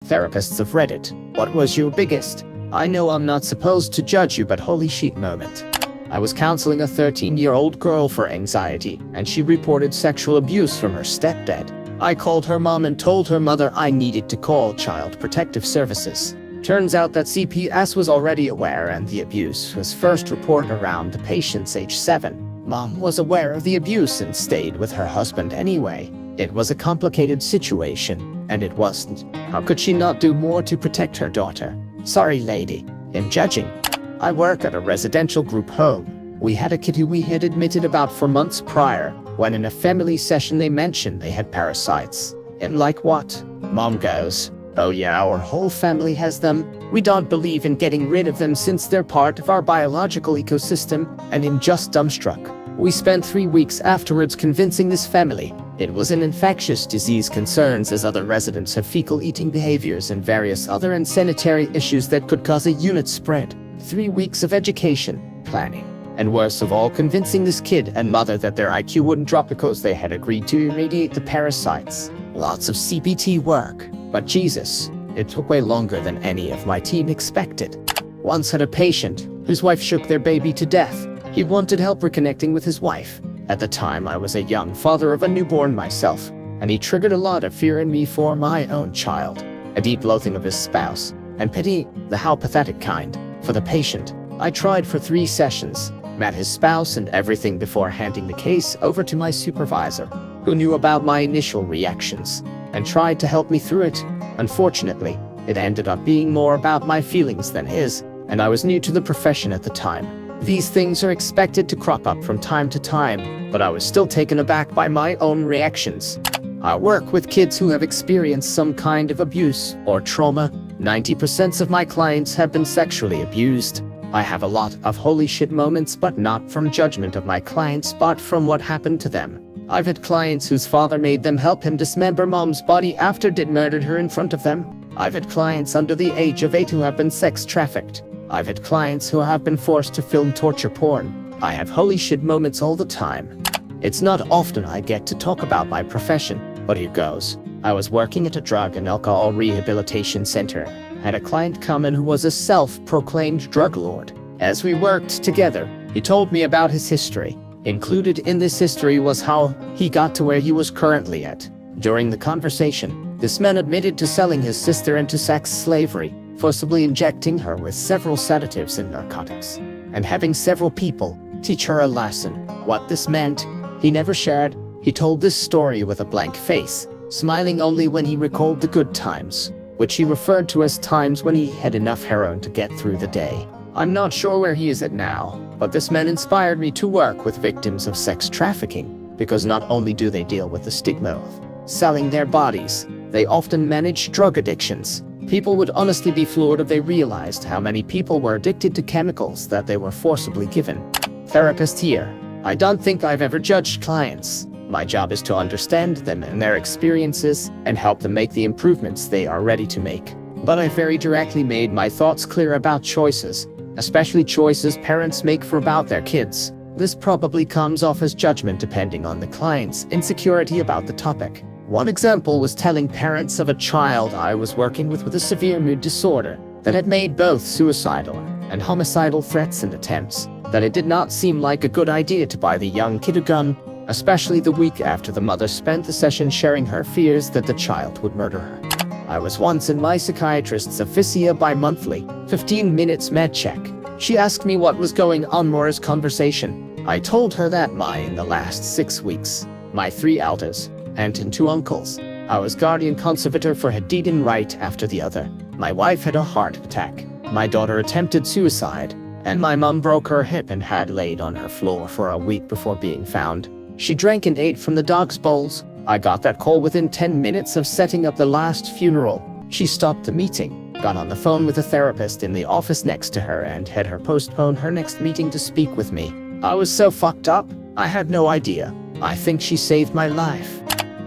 Therapists of Reddit, what was your biggest, I know I'm not supposed to judge you but holy shit moment? I was counseling a 13-year-old girl for anxiety, and she reported sexual abuse from her stepdad. I called her mom and told her mother I needed to call Child Protective Services. Turns out that CPS was already aware, and the abuse was first reported around the patient's age 7. Mom was aware of the abuse and stayed with her husband anyway. It was a complicated situation, and it wasn't. How could she not do more to protect her daughter? Sorry, lady. In judging. I work at a residential group home. We had a kid who we had admitted about 4 months prior, when in a family session they mentioned they had parasites. And like what? Mom goes, "Oh yeah, our whole family has them. We don't believe in getting rid of them since they're part of our biological ecosystem," and I'm just dumbstruck. We spent 3 weeks afterwards convincing this family it was an infectious disease concerns, as other residents have fecal eating behaviors and various other unsanitary issues that could cause a unit spread. 3 weeks of education, planning, and worst of all, convincing this kid and mother that their IQ wouldn't drop because they had agreed to irradiate the parasites. Lots of CPT work, but Jesus, it took way longer than any of my team expected. Once had a patient whose wife shook their baby to death. He wanted help reconnecting with his wife. At the time, I was a young father of a newborn myself, and he triggered a lot of fear in me for my own child, a deep loathing of his spouse, and pity, the how pathetic kind, for the patient. I tried for 3 sessions, met his spouse and everything before handing the case over to my supervisor, who knew about my initial reactions, and tried to help me through it. Unfortunately, it ended up being more about my feelings than his, and I was new to the profession at the time. These things are expected to crop up from time to time, but I was still taken aback by my own reactions. I work with kids who have experienced some kind of abuse or trauma. 90% of my clients have been sexually abused. I have a lot of holy shit moments, but not from judgment of my clients, but from what happened to them. I've had clients whose father made them help him dismember mom's body after did murdered her in front of them. I've had clients under the age of 8 who have been sex trafficked. I've had clients who have been forced to film torture porn. I have holy shit moments all the time. It's not often I get to talk about my profession, but here goes. I was working at a drug and alcohol rehabilitation center. Had a client come in who was a self-proclaimed drug lord. As we worked together, he told me about his history. Included in this history was how he got to where he was currently at. During the conversation, this man admitted to selling his sister into sex slavery, forcibly injecting her with several sedatives and narcotics, and having several people teach her a lesson. What this meant, he never shared. He told this story with a blank face, smiling only when he recalled the good times, which he referred to as times when he had enough heroin to get through the day. I'm not sure where he is at now, but this man inspired me to work with victims of sex trafficking, because not only do they deal with the stigma of selling their bodies, they often manage drug addictions. People would honestly be floored if they realized how many people were addicted to chemicals that they were forcibly given. Therapist here. I don't think I've ever judged clients. My job is to understand them and their experiences and help them make the improvements they are ready to make. But I very directly made my thoughts clear about choices, especially choices parents make for about their kids. This probably comes off as judgment depending on the client's insecurity about the topic. One example was telling parents of a child I was working with a severe mood disorder that had made both suicidal and homicidal threats and attempts, that it did not seem like a good idea to buy the young kid a gun, especially the week after the mother spent the session sharing her fears that the child would murder her. I was once in my psychiatrist's office bi-monthly, 15 minutes med check. She asked me what was going on more as conversation. I told her that in the last 6 weeks, my 3 elders, aunt and 2 uncles. I was guardian conservator for Hadid and right after the other. My wife had a heart attack. My daughter attempted suicide, and my mom broke her hip and had laid on her floor for a week before being found. She drank and ate from the dog's bowls. I got that call within 10 minutes of setting up the last funeral. She stopped the meeting, got on the phone with a therapist in the office next to her, and had her postpone her next meeting to speak with me. I was so fucked up, I had no idea. I think she saved my life.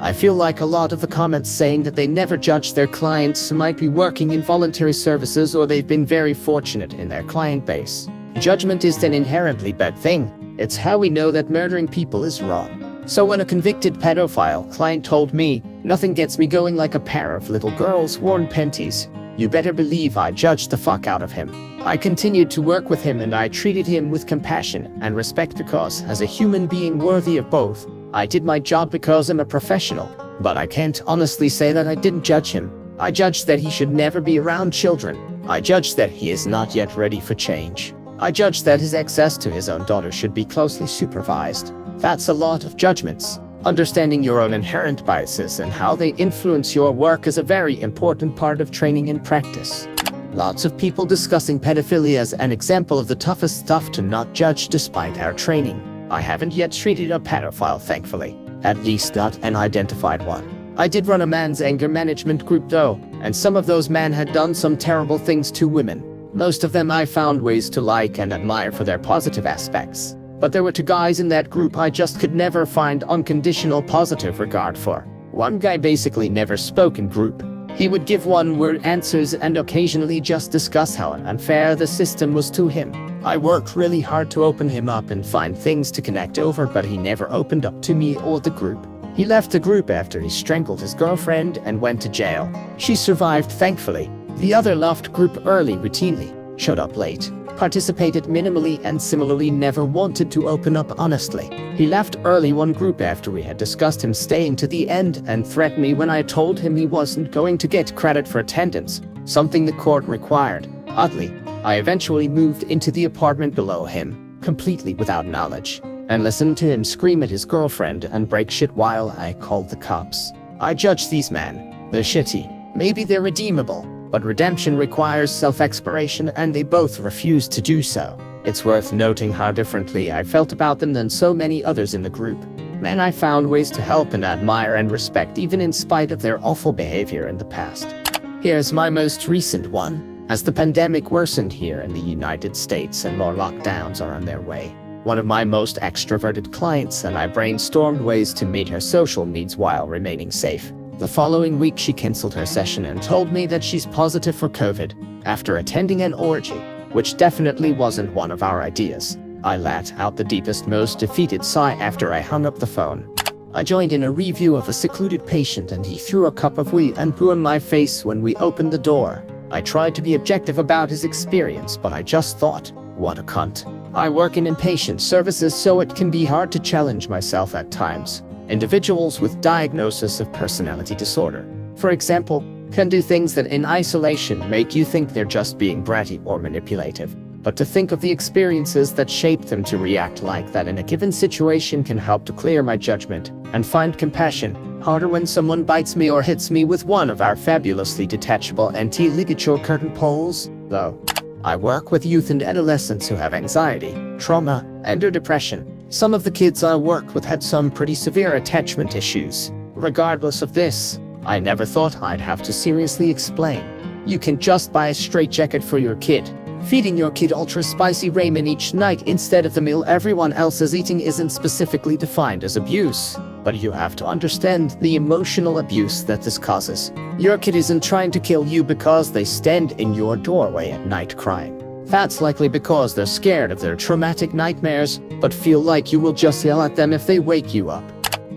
I feel like a lot of the comments saying that they never judge their clients might be working in voluntary services, or they've been very fortunate in their client base. Judgment is an inherently bad thing. It's how we know that murdering people is wrong. So when a convicted pedophile client told me Nothing gets me going like a pair of little girls' worn panties. You better believe I judged the fuck out of him. I continued to work with him and I treated him with compassion and respect because, as a human being worthy of both, I did my job because I'm a professional. But I can't honestly say that I didn't judge him. I judged that he should never be around children. I judged that he is not yet ready for change. I judged that his access to his own daughter should be closely supervised. That's a lot of judgments. Understanding your own inherent biases and how they influence your work is a very important part of training and practice. Lots of people discussing pedophilia as an example of the toughest stuff to not judge despite our training. I haven't yet treated a pedophile, thankfully. At least not an identified one. I did run a man's anger management group though, and some of those men had done some terrible things to women. Most of them I found ways to like and admire for their positive aspects. But there were two guys in that group I just could never find unconditional positive regard for. One guy basically never spoke in group. He would give one-word answers and occasionally just discuss how unfair the system was to him. I worked really hard to open him up and find things to connect over, but he never opened up to me or the group. He left the group after he strangled his girlfriend and went to jail. She survived, thankfully. The other left group early routinely, showed up late, participated minimally, and similarly never wanted to open up honestly. He left early one group after we had discussed him staying to the end and threatened me when I told him he wasn't going to get credit for attendance, something the court required. Oddly, I eventually moved into the apartment below him, completely without knowledge, and listened to him scream at his girlfriend and break shit while I called the cops. I judge these men. They're shitty. Maybe they're redeemable, but redemption requires self-expiration and they both refuse to do so. It's worth noting how differently I felt about them than so many others in the group. Men I found ways to help and admire and respect even in spite of their awful behavior in the past. Here's my most recent one. As the pandemic worsened here in the United States and more lockdowns are on their way, one of my most extroverted clients and I brainstormed ways to meet her social needs while remaining safe. The following week she canceled her session and told me that she's positive for COVID after attending an orgy, which definitely wasn't one of our ideas. I let out the deepest, most defeated sigh after I hung up the phone. I joined in a review of a secluded patient and he threw a cup of wee and poo in my face when we opened the door. I tried to be objective about his experience, but I just thought, what a cunt. I work in inpatient services, so it can be hard to challenge myself at times. Individuals with diagnosis of personality disorder, for example, can do things that in isolation make you think they're just being bratty or manipulative. But to think of the experiences that shaped them to react like that in a given situation can help to clear my judgment and find compassion. Harder when someone bites me or hits me with one of our fabulously detachable anti-ligature curtain poles, though. I work with youth and adolescents who have anxiety, trauma, and or depression. Some of the kids I worked with had some pretty severe attachment issues. Regardless of this, I never thought I'd have to seriously explain. You can just buy a straitjacket for your kid. Feeding your kid ultra-spicy ramen each night instead of the meal everyone else is eating isn't specifically defined as abuse, but you have to understand the emotional abuse that this causes. Your kid isn't trying to kill you because they stand in your doorway at night crying. That's likely because they're scared of their traumatic nightmares, but feel like you will just yell at them if they wake you up.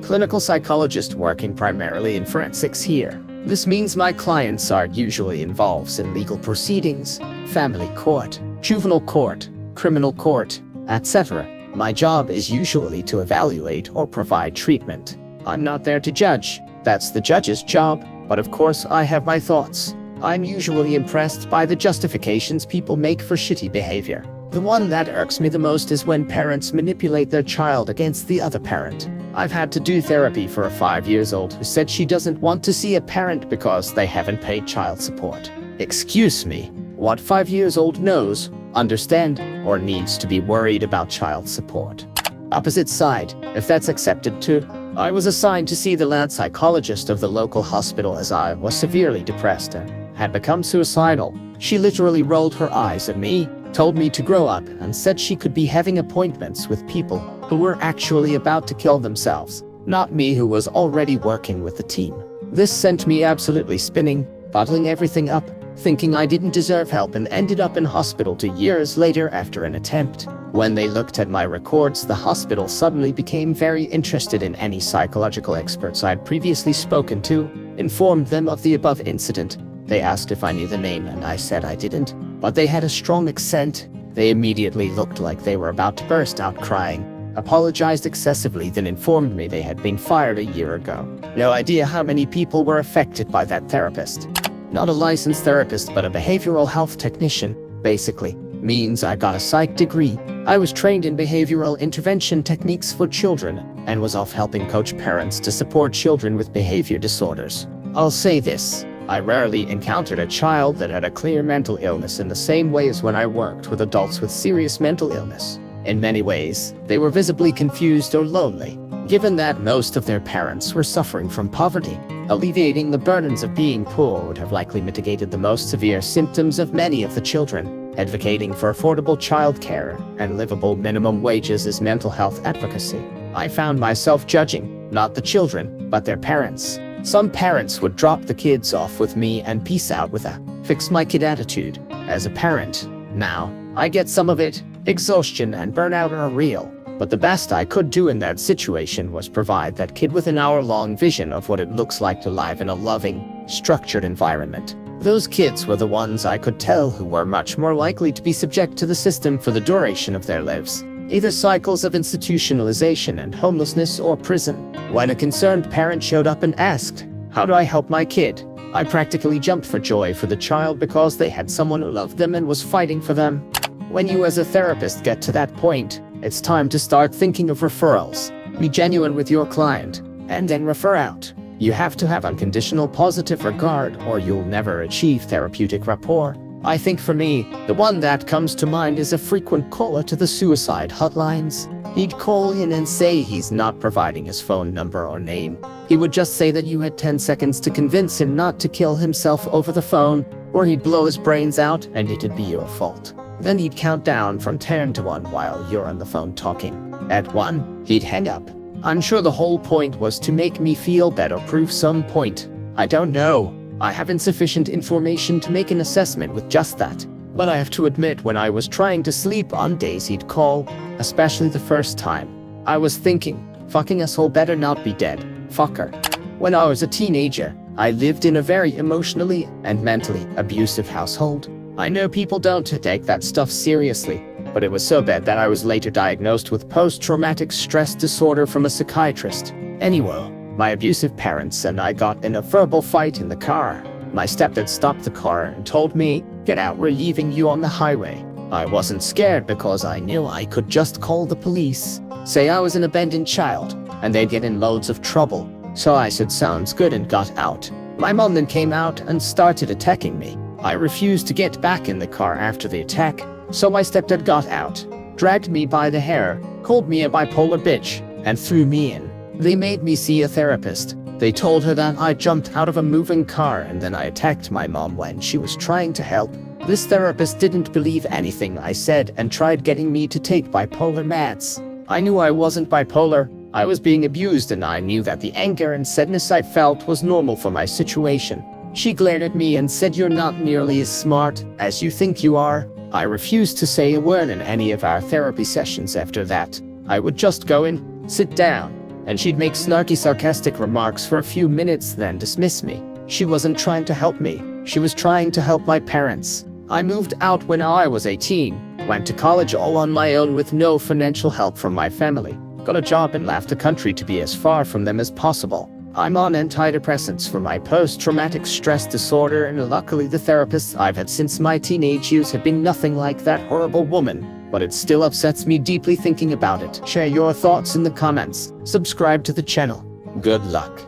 Clinical psychologist working primarily in forensics here. This means my clients are usually involved in legal proceedings, family court, juvenile court, criminal court, etc. My job is usually to evaluate or provide treatment. I'm not there to judge. That's the judge's job, but of course I have my thoughts. I'm usually impressed by the justifications people make for shitty behavior. The one that irks me the most is when parents manipulate their child against the other parent. I've had to do therapy for a 5-year-old who said she doesn't want to see a parent because they haven't paid child support. Excuse me, what 5-year-old knows, understand, or needs to be worried about child support? Opposite side, if that's accepted too. I was assigned to see the lad psychologist of the local hospital as I was severely depressed and had become suicidal. She literally rolled her eyes at me, told me to grow up, and said she could be having appointments with people who were actually about to kill themselves, not me who was already working with the team. This sent me absolutely spinning, bottling everything up, thinking I didn't deserve help and ended up in hospital 2 years later after an attempt. When they looked at my records, the hospital suddenly became very interested in any psychological experts I'd previously spoken to, informed them of the above incident. They asked if I knew the name and I said I didn't, but they had a strong accent. They immediately looked like they were about to burst out crying, apologized excessively, then informed me they had been fired a year ago. No idea how many people were affected by that therapist. Not a licensed therapist, but a behavioral health technician, basically. Means I got a psych degree. I was trained in behavioral intervention techniques for children and was off helping coach parents to support children with behavior disorders. I'll say this. I rarely encountered a child that had a clear mental illness in the same way as when I worked with adults with serious mental illness. In many ways, they were visibly confused or lonely, given that most of their parents were suffering from poverty. Alleviating the burdens of being poor would have likely mitigated the most severe symptoms of many of the children. Advocating for affordable childcare and livable minimum wages is mental health advocacy. I found myself judging, not the children, but their parents. Some parents would drop the kids off with me and peace out with a fix my kid attitude. As a parent, now, I get some of it. Exhaustion and burnout are real, but the best I could do in that situation was provide that kid with an hour-long vision of what it looks like to live in a loving, structured environment. Those kids were the ones I could tell who were much more likely to be subject to the system for the duration of their lives. Either cycles of institutionalization and homelessness or prison. When a concerned parent showed up and asked, "How do I help my kid?" I practically jumped for joy for the child because they had someone who loved them and was fighting for them. When you as a therapist get to that point, it's time to start thinking of referrals. Be genuine with your client, and then refer out. You have to have unconditional positive regard or you'll never achieve therapeutic rapport. I think for me, the one that comes to mind is a frequent caller to the suicide hotlines. He'd call in and say he's not providing his phone number or name. He would just say that you had 10 seconds to convince him not to kill himself over the phone, or he'd blow his brains out and it'd be your fault. Then he'd count down from 10 to 1 while you're on the phone talking. At 1, he'd hang up. I'm sure the whole point was to make me feel better, prove some point. I don't know. I have insufficient information to make an assessment with just that. But I have to admit, when I was trying to sleep on days he'd call, especially the first time, I was thinking, fucking asshole better not be dead. Fucker. When I was a teenager, I lived in a very emotionally and mentally abusive household. I know people don't take that stuff seriously, but it was so bad that I was later diagnosed with post-traumatic stress disorder from a psychiatrist. Anyway, my abusive parents and I got in a verbal fight in the car. My stepdad stopped the car and told me, "Get out, we're leaving you on the highway." I wasn't scared because I knew I could just call the police, say I was an abandoned child, and they'd get in loads of trouble. So I said sounds good and got out. My mom then came out and started attacking me. I refused to get back in the car after the attack, so my stepdad got out, dragged me by the hair, called me a bipolar bitch, and threw me in. They made me see a therapist. They told her that I jumped out of a moving car and then I attacked my mom when she was trying to help. This therapist didn't believe anything I said and tried getting me to take bipolar meds. I knew I wasn't bipolar. I was being abused and I knew that the anger and sadness I felt was normal for my situation. She glared at me and said, "You're not nearly as smart as you think you are." I refused to say a word in any of our therapy sessions after that. I would just go in, sit down, and she'd make snarky, sarcastic remarks for a few minutes, then dismiss me. She wasn't trying to help me. She was trying to help my parents. I moved out when I was 18, went to college all on my own with no financial help from my family, got a job and left the country to be as far from them as possible. I'm on antidepressants for my post-traumatic stress disorder, and luckily the therapists I've had since my teenage years have been nothing like that horrible woman. But it still upsets me deeply thinking about it. Share your thoughts in the comments. Subscribe to the channel. Good luck.